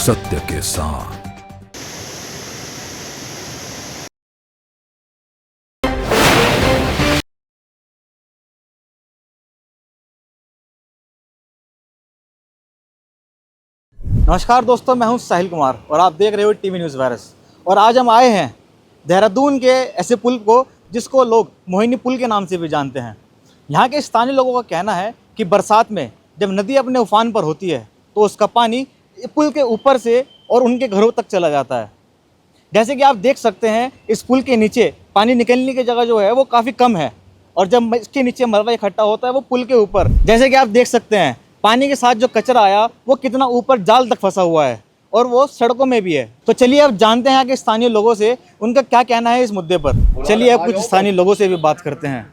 सत्य के साथ। नमस्कार दोस्तों, मैं हूं साहिल कुमार और आप देख रहे हो टीवी न्यूज़ वायरस। और आज हम आए हैं देहरादून के ऐसे पुल को जिसको लोग मोहिनी पुल के नाम से भी जानते हैं। यहाँ के स्थानीय लोगों का कहना है कि बरसात में जब नदी अपने उफान पर होती है तो उसका पानी पुल के ऊपर से और उनके घरों तक चला जाता है। जैसे कि आप देख सकते हैं, इस पुल के नीचे पानी निकलने की जगह जो है वो काफ़ी कम है और जब इसके नीचे मलबा इकट्ठा होता है वो पुल के ऊपर, जैसे कि आप देख सकते हैं, पानी के साथ जो कचरा आया वो कितना ऊपर जाल तक फंसा हुआ है और वो सड़कों में भी है। तो चलिए अब जानते हैं कि स्थानीय लोगों से उनका क्या कहना है इस मुद्दे पर। चलिए अब कुछ स्थानीय लोगों से भी बात करते हैं।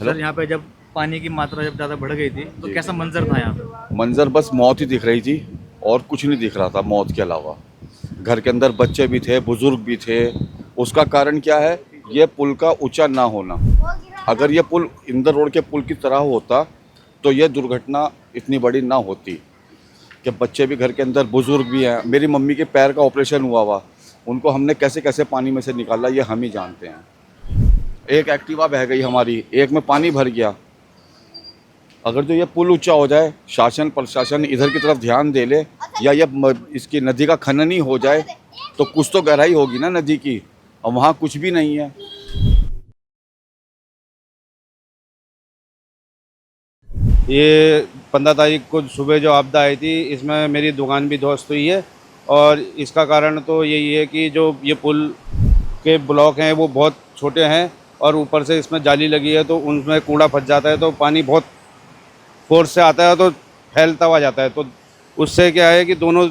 सर, यहाँ पे जब पानी की मात्रा जब ज़्यादा बढ़ गई थी तो कैसा मंजर था यहाँ पे? मंजर बस मौत ही दिख रही थी और कुछ नहीं दिख रहा था मौत के अलावा। घर के अंदर बच्चे भी थे, बुजुर्ग भी थे। उसका कारण क्या है? ये पुल का ऊंचा ना होना। अगर ये पुल इंदर रोड के पुल की तरह होता तो ये दुर्घटना इतनी बड़ी ना होती कि बच्चे भी घर के अंदर, बुजुर्ग भी हैं। मेरी मम्मी के पैर का ऑपरेशन हुआ, उनको हमने कैसे कैसे पानी में से निकाला ये हम ही जानते हैं। एक एक्टिवा बह गई हमारी, एक में पानी भर गया। अगर जो ये पुल ऊंचा हो जाए, शासन प्रशासन इधर की तरफ ध्यान दे ले या ये इसकी नदी का खनन ही हो जाए तो कुछ तो गहराई होगी ना नदी की, और वहाँ कुछ भी नहीं है। ये 15 तारीख को सुबह जो आपदा आई थी, इसमें मेरी दुकान भी ध्वस्त हुई है और इसका कारण तो यही है कि जो ये पुल के ब्लॉक हैं वो बहुत छोटे हैं और ऊपर से इसमें जाली लगी है तो उनमें कूड़ा फंस जाता है, तो पानी बहुत फोर्स से आता है तो फैलता हुआ जाता है। तो उससे क्या है कि दोनों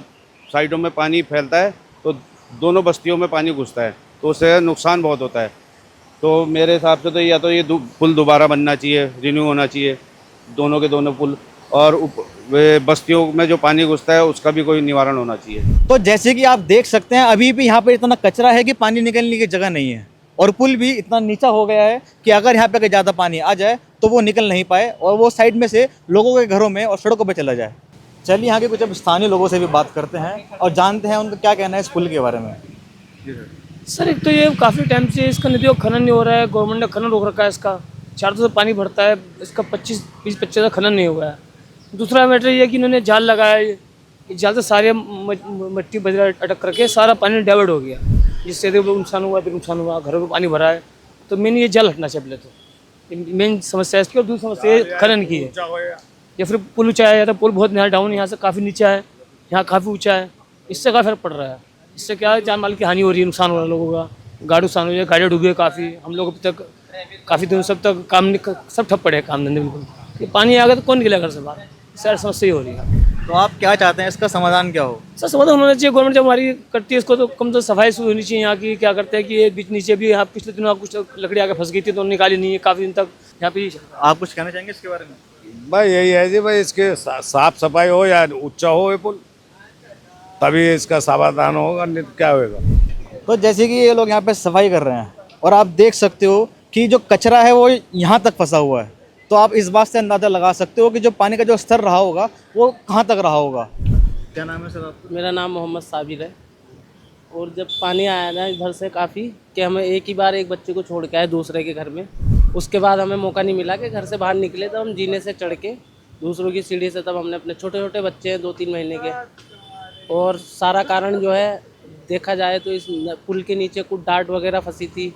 साइडों में पानी फैलता है तो दोनों बस्तियों में पानी घुसता है, तो उससे नुकसान बहुत होता है। तो मेरे हिसाब से तो या तो ये पुल दोबारा बनना चाहिए, रिन्यू होना चाहिए दोनों के दोनों पुल, और बस्तियों में जो पानी घुसता है उसका भी कोई निवारण होना चाहिए। तो जैसे कि आप देख सकते हैं, अभी भी यहाँ पे इतना कचरा है कि पानी निकलने की जगह नहीं है और पुल भी इतना नीचा हो गया है कि अगर यहाँ पे ज़्यादा पानी आ जाए तो वो निकल नहीं पाए और वो साइड में से लोगों के घरों में और सड़कों पे चला जाए। चलिए यहाँ के कुछ अब स्थानीय लोगों से भी बात करते हैं और जानते हैं उनका क्या कहना है इस पुल के बारे में। सर, एक तो ये काफ़ी टाइम से इसका नदी का खनन नहीं हो रहा है, गवर्नमेंट ने खनन रोक रखा है इसका। 400 से पानी भरता है, इसका 25 का खनन नहीं हुआ है। दूसरा मैटर ये है कि इन्होंने जाल लगाया है, जाल से सारे मिट्टी बजरा अटक करके सारा पानी डाइवर्ट हो गया, जिससे नुकसान हुआ, फिर नुकसान हुआ, घरों में पानी भरा है। तो मेन ये जल हटना चाहिए पहले, तो मेन समस्या इसकी। और दूसरी समस्या खनन की है, या फिर पुल ऊँचा है, या तो पुल बहुत यहाँ डाउन, यहाँ से काफ़ी नीचा है, यहाँ काफ़ी ऊँचा है, इससे काफ़ी फर्क पड़ रहा है। इससे क्या है, जान माल की हानि हो रही है, नुकसान हो रहा है लोगों का, गाड़ी नुकसान हो रही है, गाड़ियाँ डूबी है काफ़ी। हम लोग अभी तक काफ़ी दिनों सब तक सब ठप पड़े हैं, काम धंधे बिल्कुल। ये पानी आ गया तो कौन निकलेगा घर से बाहर? सारी समस्या ही हो रही है। तो आप क्या चाहते हैं, इसका समाधान क्या हो? सर, समाधान होना चाहिए। गवर्नमेंट जब हमारी करती है इसको तो कम से सफाई होनी चाहिए यहाँ की। क्या करते हैं कि ये बीच नीचे भी यहाँ पिछले दिनों कुछ लकड़ी आके फंस गई थी तो निकाली नहीं है काफ़ी दिन तक यहाँ पे। आप कुछ कहना चाहेंगे इसके बारे में? भाई यही है जी, भाई इसके साफ सफाई हो या ऊंचा हो ये पुल, तभी इसका समाधान होगा, नहीं तो क्या होगा। तो जैसे कि ये लोग यहाँ पे सफाई कर रहे हैं और आप देख सकते हो कि जो कचरा है वो यहाँ तक फंसा हुआ है, तो आप इस बात से अंदाज़ा लगा सकते हो कि जो पानी का जो स्तर रहा होगा वो कहाँ तक रहा होगा। क्या नाम है सर आपका? मेरा नाम मोहम्मद साबिर है। और जब पानी आया ना इधर से काफ़ी, कि हमें एक ही बार एक बच्चे को छोड़ के आए दूसरे के घर में, उसके बाद हमें मौका नहीं मिला कि घर से बाहर निकले। तब हम जीने से चढ़ के दूसरों की सीढ़ी से, तब हमने अपने छोटे छोटे बच्चे हैं 2-3 महीने के, और सारा कारण जो है देखा जाए तो इस पुल के नीचे कुछ डाट वगैरह फंसी थी,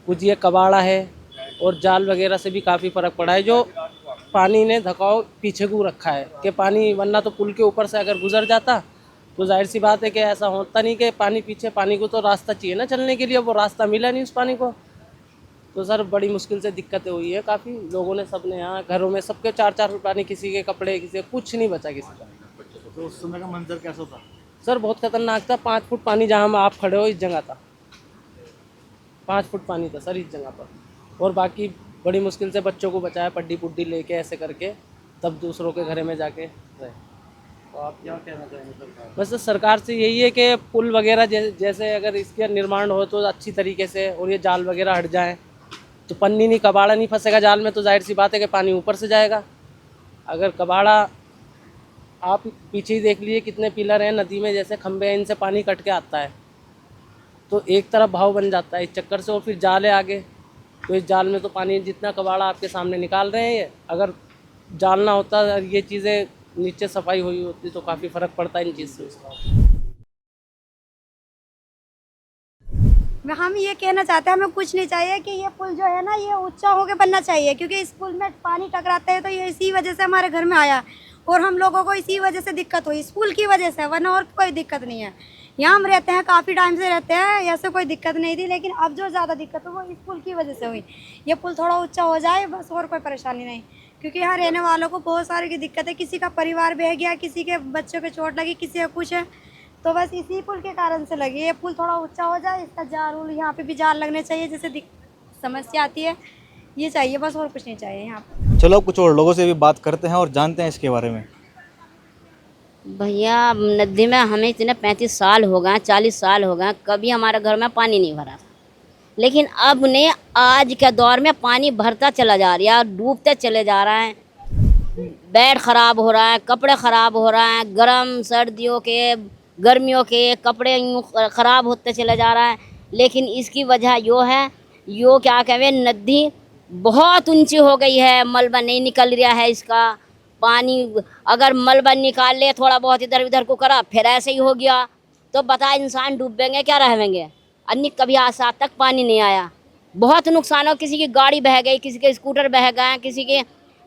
कुछ ये कबाड़ा है और जाल वगैरह से भी काफ़ी फ़र्क पड़ा है। जो पानी ने धकाव पीछे को रखा है कि पानी, वरना तो पुल के ऊपर से अगर गुजर जाता तो जाहिर सी बात है कि ऐसा होता नहीं कि पानी पीछे, पानी को तो रास्ता चाहिए ना चलने के लिए, वो रास्ता मिला नहीं उस पानी को। तो सर बड़ी मुश्किल से दिक्कतें हुई है काफ़ी लोगों ने, सबने यहाँ घरों में सबके 4-4 फुट पानी, किसी के कपड़े, किसी कुछ नहीं बचा किसी का। तो उस समय का मंजर कैसा था? सर बहुत खतरनाक था। 5 फुट पानी जहाँ आप खड़े हो इस जगह था, 5 फुट पानी था सर इस जगह पर। और बाकी बड़ी मुश्किल से बच्चों को बचाया, पड्डी पुड्डी लेके ऐसे करके, तब दूसरों के घरे में जाके रहे। तो आप क्या कहना चाहेंगे? बस सरकार से यही है कि पुल वगैरह जैसे अगर इसका निर्माण हो तो अच्छी तरीके से, और ये जाल वगैरह हट जाएँ तो पन्नी नहीं, कबाड़ा नहीं फंसेगा जाल में, तो जाहिर सी बात है कि पानी ऊपर से जाएगा। अगर कबाड़ा आप पीछे ही देख लीजिए कितने पिलर हैं नदी में, जैसे खंभे हैं, इनसे पानी कट के आता है, तो एक तरफ भाव बन जाता है इस चक्कर से। और फिर जाल है आगे, तो इस जाल में तो पानी जितना कबाड़ा आपके सामने निकाल रहे हैं ये, अगर जाल ना होता और ये चीज़ें नीचे सफाई हुई होती तो काफ़ी फ़र्क पड़ता है इन चीज़ से। हम ये कहना चाहते हैं, हमें कुछ नहीं चाहिए कि ये पुल जो है ना ये ऊंचा होके बनना चाहिए, क्योंकि इस पुल में पानी टकराते हैं तो ये इसी वजह से हमारे घर में आया और हम लोगों को इसी वजह से दिक्कत हुई, इस पुल की वजह से, वरना और कोई दिक्कत नहीं है। यहाँ हम रहते हैं, काफ़ी टाइम से रहते हैं, ऐसे कोई दिक्कत नहीं थी, लेकिन अब जो ज़्यादा दिक्कत है वो इस पुल की वजह से हुई। ये पुल थोड़ा ऊँचा हो जाए बस, और कोई परेशानी नहीं, क्योंकि यहाँ रहने वालों को बहुत सारी की दिक्कत है, किसी का परिवार बह गया, किसी के बच्चों के चोट लगी, किसी का कुछ है, तो बस इसी पुल के कारण से लगी। ये पुल थोड़ा ऊंचा हो जाए, इसका जाल यहाँ पे भी जाल लगने चाहिए, जैसे समस्या आती है ये चाहिए बस, और कुछ नहीं चाहिए यहाँ पे। चलो कुछ और लोगों से भी बात करते हैं और जानते हैं इसके बारे में। भैया नदी में हमें इतने 35 साल हो गए, 40 साल हो गए, कभी हमारे घर में पानी नहीं भरा था, लेकिन अब ने आज के दौर में पानी भरता चला जा रहा है, डूबते चले जा रहा है, बेड ख़राब हो रहा है, कपड़े ख़राब हो रहा है, गर्म सर्दियों के गर्मियों के कपड़े यूँ ख़राब होते चले जा रहा है। लेकिन इसकी वजह यो है, यो क्या कहें, नदी बहुत ऊंची हो गई है, मलबा नहीं निकल रहा है इसका पानी, अगर मलबा निकाल ले थोड़ा बहुत इधर उधर को करा फिर ऐसे ही हो गया, तो बता इंसान डूबेंगे क्या रहेंगे। अन्य कभी आज सात तक पानी नहीं आया, बहुत नुकसान हो, किसी की गाड़ी बह गई, किसी के स्कूटर बह गए, किसी के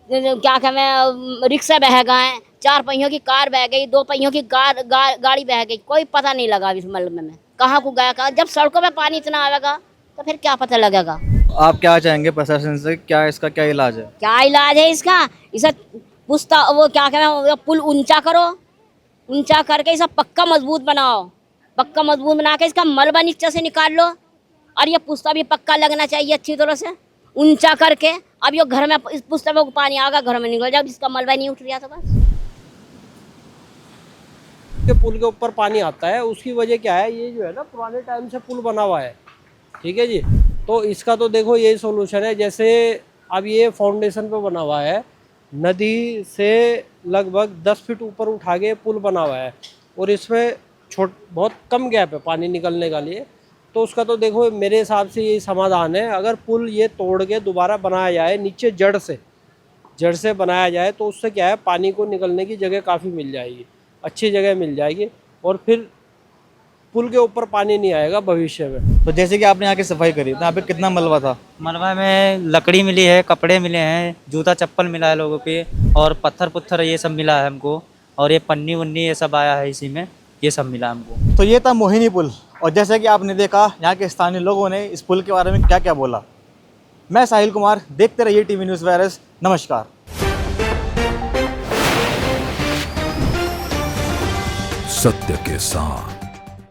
क्या कहें रिक्शा बह गए, 4 पहियों की कार बह गई, 2 पहियों की गाड़ी बह गई, कोई पता नहीं लगा इस मलबे में कहाँ को गया। जब सड़कों में पानी इतना आएगा तो फिर क्या पता लगेगा। आप क्या चाहेंगे प्रशासन से, क्या इसका क्या इलाज है? क्या इलाज है इसका, इसे पुस्ता वो क्या कहें, पुल ऊंचा करो, ऊंचा करके इसे पक्का मजबूत बनाओ, पक्का मजबूत बना के इसका मलबा नीचे से निकाल लो, और ये पुस्ता भी पक्का लगना चाहिए अच्छी तरह से ऊंचा करके। अब ये घर में इस पुस्ता में पानी आगा घर में निकल जाओ, जिसका मलबा नहीं उठ रहा था बस। के पुल के ऊपर पानी आता है, उसकी वजह क्या है, ये जो है ना पुराने टाइम से पुल बना हुआ है, ठीक है जी। तो इसका तो देखो यही सॉल्यूशन है, जैसे अब ये फाउंडेशन पे बना हुआ है, नदी से लगभग 10 फीट ऊपर उठा के पुल बना हुआ है, और इसमें बहुत कम गैप है पानी निकलने का लिए। तो उसका तो देखो मेरे हिसाब से यही समाधान है, अगर पुल ये तोड़ के दोबारा बनाया जाए, नीचे जड़ से बनाया जाए, तो उससे क्या है पानी को निकलने की जगह काफ़ी मिल जाएगी, अच्छी जगह मिल जाएगी, और फिर पुल के ऊपर पानी नहीं आएगा भविष्य में। तो जैसे कि आपने यहाँ की सफाई करी, तो यहाँ पे कितना मलबा था? मलबा में लकड़ी मिली है, कपड़े मिले हैं, जूता चप्पल मिला है लोगों के, और पत्थर पुत्थर ये सब मिला है हमको, और ये पन्नी वन्नी ये सब आया है इसी में, ये सब मिला हमको। तो ये था मोहिनी पुल, और जैसे कि आपने देखा यहाँ के स्थानीय लोगों ने इस पुल के बारे में क्या क्या बोला। मैं साहिल कुमार, देखते रहिए टीवी न्यूज़ वायरस। नमस्कार। सत्य के साथ।